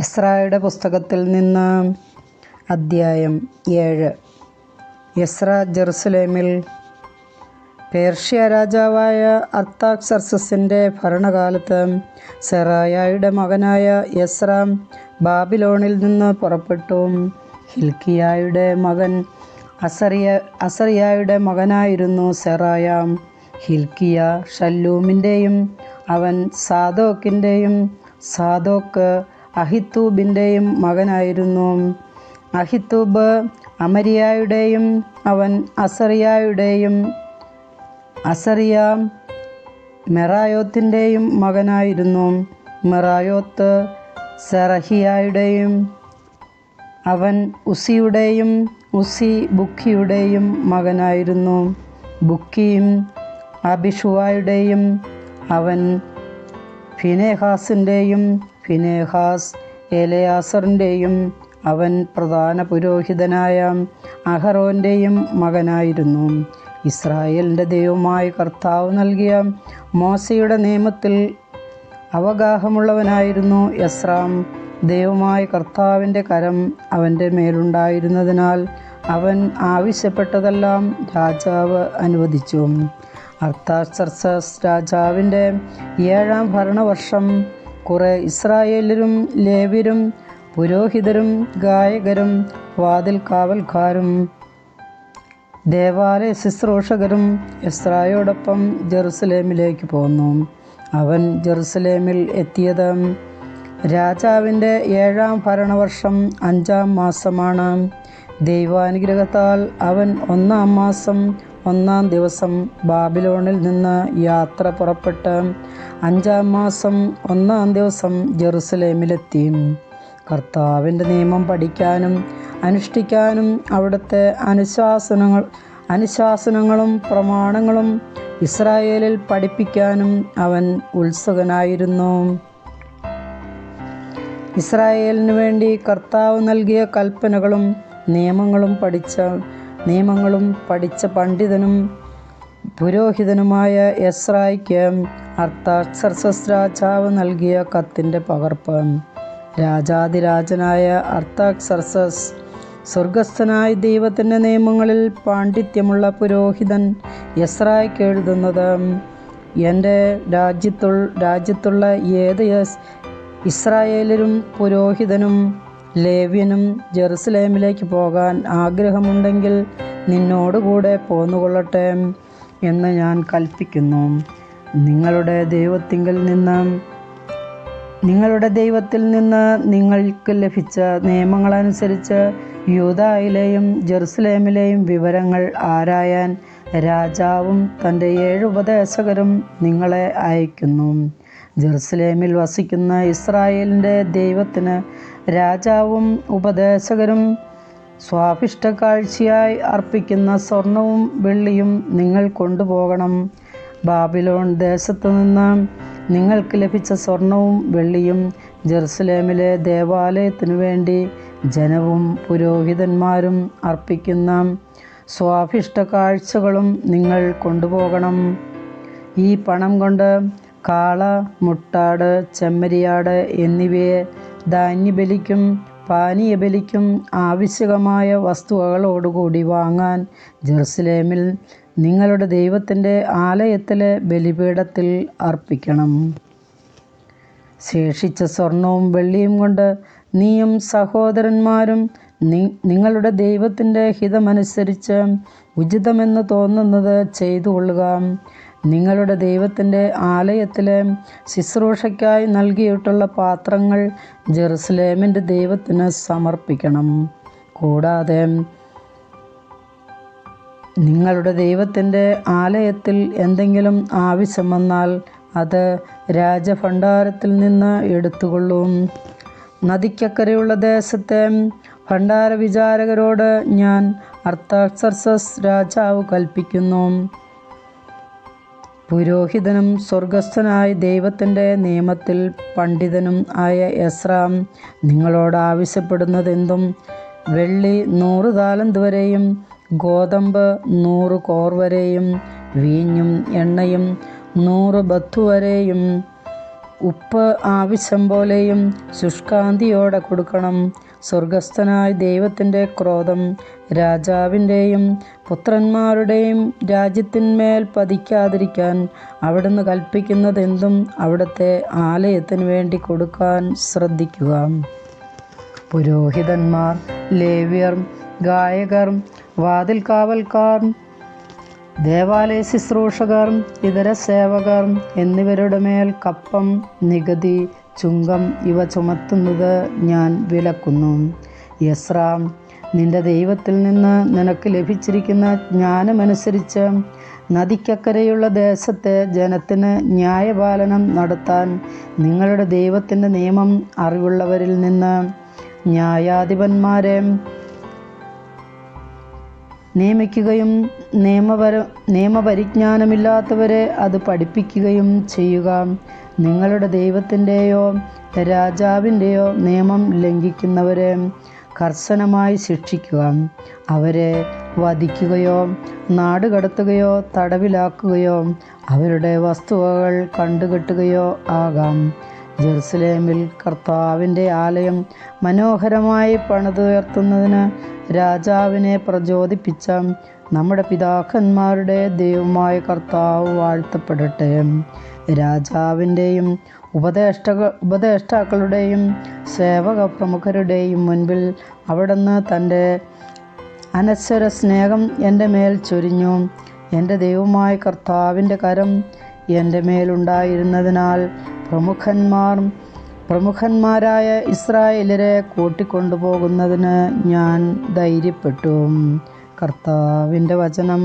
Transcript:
എസ്രായുടെ പുസ്തകത്തിൽ നിന്ന് അദ്ധ്യായം 7. എസ്രാ ജെറുസലേമിൽ പേർഷ്യ രാജാവായ അർത്താക്സർക്സിൻ്റെ ഭരണകാലത്ത് സെറായയുടെ മകനായ എസ്രാ ബാബിലോണിൽ നിന്ന് പുറപ്പെട്ടു. ഹിൽക്കിയായുടെ മകൻ അസറിയായുടെ മകനായിരുന്നു സെറായ. ഹിൽക്കിയ ഷല്ലൂമിൻ്റെയും അവൻ സാദോക്കിൻ്റെയും സാദോക്ക് അഹിത്തൂബിൻ്റെയും മകനായിരുന്നു. അഹിത്തൂബ് അമരിയായുടെയും അവൻ അസറിയായുടെയും അസറിയ മെറായോത്തിൻ്റെയും മകനായിരുന്നു. മെറായോത്ത് സെറഹിയായുടെയും അവൻ ഉസിയുടെയും ഉസി ബുക്കിയുടെയും മകനായിരുന്നു. ബുക്കിയും അബിഷുവായുടെയും അവൻ ഫിനെഹാസിൻ്റെയും ഫിനെഹാസ് എലെയാസറിൻ്റെയും അവൻ പ്രധാന പുരോഹിതനായ അഹറോൻ്റെയും മകനായിരുന്നു. ഇസ്രായേലിൻ്റെ ദൈവമായ കർത്താവ് നൽകിയ മോശയുടെ നിയമത്തിൽ അവഗാഹമുള്ളവനായിരുന്നു എസ്രാ. ദൈവമായ കർത്താവിൻ്റെ കരം അവൻ്റെ മേലുണ്ടായിരുന്നതിനാൽ അവൻ ആവശ്യപ്പെട്ടതെല്ലാം രാജാവ് അനുവദിച്ചു. അർത്താക്സർക്സ് രാജാവിൻ്റെ 7-ാം ഭരണവർഷം കുറെ ഇസ്രായേലരും ലേവ്യരും പുരോഹിതരും ഗായകരും വാതിൽ കാവൽക്കാരും ദേവാലയ ശുശ്രൂഷകരും എസ്രായോടൊപ്പം ജെറുസലേമിലേക്ക് പോന്നു. അവൻ ജെറുസലേമിൽ എത്തിയത് രാജാവിൻ്റെ 7-ാം ഭരണവർഷം 5-ാം മാസമാണ്. ദൈവാനുഗ്രഹത്താൽ അവൻ 1-ാം മാസം 1-ാം ദിവസം ബാബിലോണിൽ നിന്ന് യാത്ര പുറപ്പെട്ട് 5-ാം മാസം 1-ാം ദിവസം ജെറുസലേമിലെത്തി. കർത്താവിൻ്റെ നിയമം പഠിക്കാനും അനുഷ്ഠിക്കാനും അവിടുത്തെ അനുശാസനങ്ങളും പ്രമാണങ്ങളും ഇസ്രായേലിൽ പഠിപ്പിക്കാനും അവൻ ഉത്സുകനായിരുന്നു. ഇസ്രായേലിനു വേണ്ടി കർത്താവ് നൽകിയ കൽപ്പനകളും നിയമങ്ങളും പഠിച്ച പണ്ഡിതനും പുരോഹിതനുമായ എസ്രായ്ക്ക് അർത്താക്സർക്സ് രാജാവ് നൽകിയ കത്തിൻ്റെ പകർപ്പ്. രാജാതിരാജനായ അർത്താക്സർക്സ് സ്വർഗസ്ഥനായ ദൈവത്തിൻ്റെ നിയമങ്ങളിൽ പാണ്ഡിത്യമുള്ള പുരോഹിതൻ എസ്രായ്ക്ക് എഴുതുന്നത്: എൻ്റെ രാജ്യത്തുള്ള ഏത് ഇസ്രായേലരും പുരോഹിതനും ലേവ്യനും ജെറുസലേമിലേക്ക് പോകാൻ ആഗ്രഹമുണ്ടെങ്കിൽ നിന്നോടുകൂടെ പോന്നുകൊള്ളട്ടെ എന്ന് ഞാൻ കൽപ്പിക്കുന്നു. നിങ്ങളുടെ ദൈവത്തിൽ നിന്ന് നിങ്ങൾക്ക് ലഭിച്ച നിയമങ്ങളനുസരിച്ച് യൂദായിലെയും ജെറുസലേമിലെയും വിവരങ്ങൾ ആരായാൻ രാജാവും തൻ്റെ 7 ഉപദേശകരും നിങ്ങളെ അയക്കുന്നു. ജെറുസലേമിൽ വസിക്കുന്ന ഇസ്രായേലിൻ്റെ ദൈവത്തിന് രാജാവും ഉപദേശകരും സ്വാഭിഷ്ടക്കാഴ്ചയായി അർപ്പിക്കുന്ന സ്വർണവും വെള്ളിയും നിങ്ങൾ കൊണ്ടുപോകണം. ബാബിലോൺ ദേശത്തു നിന്ന് നിങ്ങൾക്ക് ലഭിച്ച സ്വർണവും വെള്ളിയും ജെറുസലേമിലെ ദേവാലയത്തിനു വേണ്ടി ജനവും പുരോഹിതന്മാരും അർപ്പിക്കുന്ന സ്വാഭിഷ്ടക്കാഴ്ചകളും നിങ്ങൾ കൊണ്ടുപോകണം. ഈ പണം കൊണ്ട് കാള, മുട്ടാട്, ചെമ്മരിയാട് എന്നിവയെ ധാന്യബലിക്കും പാനീയബലിക്കും ആവശ്യകമായ വസ്തുവകളോടുകൂടി വാങ്ങാൻ ജെറുസലേമിൽ നിങ്ങളുടെ ദൈവത്തിൻ്റെ ആലയത്തിലെ ബലിപീഠത്തിൽ അർപ്പിക്കണം. ശേഷിച്ച സ്വർണവും വെള്ളിയും കൊണ്ട് നീയും സഹോദരന്മാരും നിങ്ങളുടെ ദൈവത്തിൻ്റെ ഹിതമനുസരിച്ച് ഉചിതമെന്ന് തോന്നുന്നത് ചെയ്തു കൊള്ളുക. നിങ്ങളുടെ ദൈവത്തിൻ്റെ ആലയത്തിലെ ശുശ്രൂഷയ്ക്കായി നൽകിയിട്ടുള്ള പാത്രങ്ങൾ ജെറുസലേമിൻ്റെ ദൈവത്തിന് സമർപ്പിക്കണം. കൂടാതെ നിങ്ങളുടെ ദൈവത്തിൻ്റെ ആലയത്തിൽ എന്തെങ്കിലും ആവശ്യം വന്നാൽ അത് രാജഭണ്ഡാരത്തിൽ നിന്ന് എടുത്തുകൊള്ളും. നദിക്കക്കരെയുള്ള ദേശത്തെ ഭണ്ഡാര വിചാരകരോട് ഞാൻ അർത്താക്സർക്സ് രാജാവ് കൽപ്പിക്കുന്നു: പുരോഹിതനും സ്വർഗസ്ഥനായ ദൈവത്തിൻ്റെ നിയമത്തിൽ പണ്ഡിതനും ആയ എസ്രാ നിങ്ങളോട് ആവശ്യപ്പെടുന്നതെന്തും വെള്ളി 100 താലന്ത് വരെയും ഗോതമ്പ് 100 കോർ വരെയും വീഞ്ഞും എണ്ണയും 100 ബത്തു വരെയും ഉപ്പ് ആവശ്യം പോലെയും ശുഷ്കാന്തിയോടെ കൊടുക്കണം. സ്വർഗസ്ഥനായ ദൈവത്തിൻ്റെ ക്രോധം രാജാവിൻ്റെയും പുത്രന്മാരുടെയും രാജ്യത്തിന്മേൽ പതിക്കാതിരിക്കാൻ അവിടുന്ന് കൽപ്പിക്കുന്നതെന്തും അവിടുത്തെ ആലയത്തിന് വേണ്ടി കൊടുക്കാൻ ശ്രദ്ധിക്കുക. പുരോഹിതന്മാർ, ലേവ്യർ, ഗായകർ, വാതിൽ കാവൽക്കാർ, ദേവാലയ ശുശ്രൂഷകർ, ഇതര സേവകർ എന്നിവരുടെ മേൽ കപ്പം, നികുതി, ചുങ്കം ഇവ ചുമത്തുന്നത് ഞാൻ വിലക്കുന്നു. എസ്രാ, നിന്റെ ദൈവത്തിൽ നിന്ന് നിനക്ക് ലഭിച്ചിരിക്കുന്ന ജ്ഞാനമനുസരിച്ച് നദിക്കക്കരെയുള്ള ദേശത്തെ ജനത്തിന് ന്യായപാലനം നടത്താൻ നിങ്ങളുടെ ദൈവത്തിൻ്റെ നിയമം അറിവുള്ളവരിൽ നിന്ന് ന്യായാധിപന്മാരെ നിയമിക്കുകയും നിയമപരിജ്ഞാനമില്ലാത്തവരെ അത് പഠിപ്പിക്കുകയും ചെയ്യുക. നിങ്ങളുടെ ദൈവത്തിൻ്റെയോ രാജാവിൻ്റെയോ നിയമം ലംഘിക്കുന്നവരെ കർശനമായി ശിക്ഷിക്കുക. അവരെ വധിക്കുകയോ നാടുകടത്തുകയോ തടവിലാക്കുകയോ അവരുടെ വസ്തുവകൾ കണ്ടുകെട്ടുകയോ ആകാം. ജെറുസലേമിൽ കർത്താവിൻ്റെ ആലയം മനോഹരമായി പണിതുയർത്തുന്നതിന് രാജാവിനെ പ്രചോദിപ്പിച്ച നമ്മുടെ പിതാക്കന്മാരുടെ ദൈവമായ കർത്താവ് വാഴ്ത്തപ്പെടട്ടെ. രാജാവിൻ്റെയും ഉപദേഷ്ടാക്കളുടെയും സേവക പ്രമുഖരുടെയും മുൻപിൽ അവിടുന്ന് തൻ്റെ അനശ്വര സ്നേഹം എൻ്റെ മേൽ ചൊരിഞ്ഞു. എൻ്റെ ദൈവമായ കർത്താവിൻ്റെ കരം എൻ്റെ മേലുണ്ടായിരുന്നതിനാൽ പ്രമുഖന്മാരായ ഇസ്രായേലരെ കൂട്ടിക്കൊണ്ടുപോകുന്നതിന് ഞാൻ ധൈര്യപ്പെട്ടു. കർത്താവിൻ്റെ വചനം.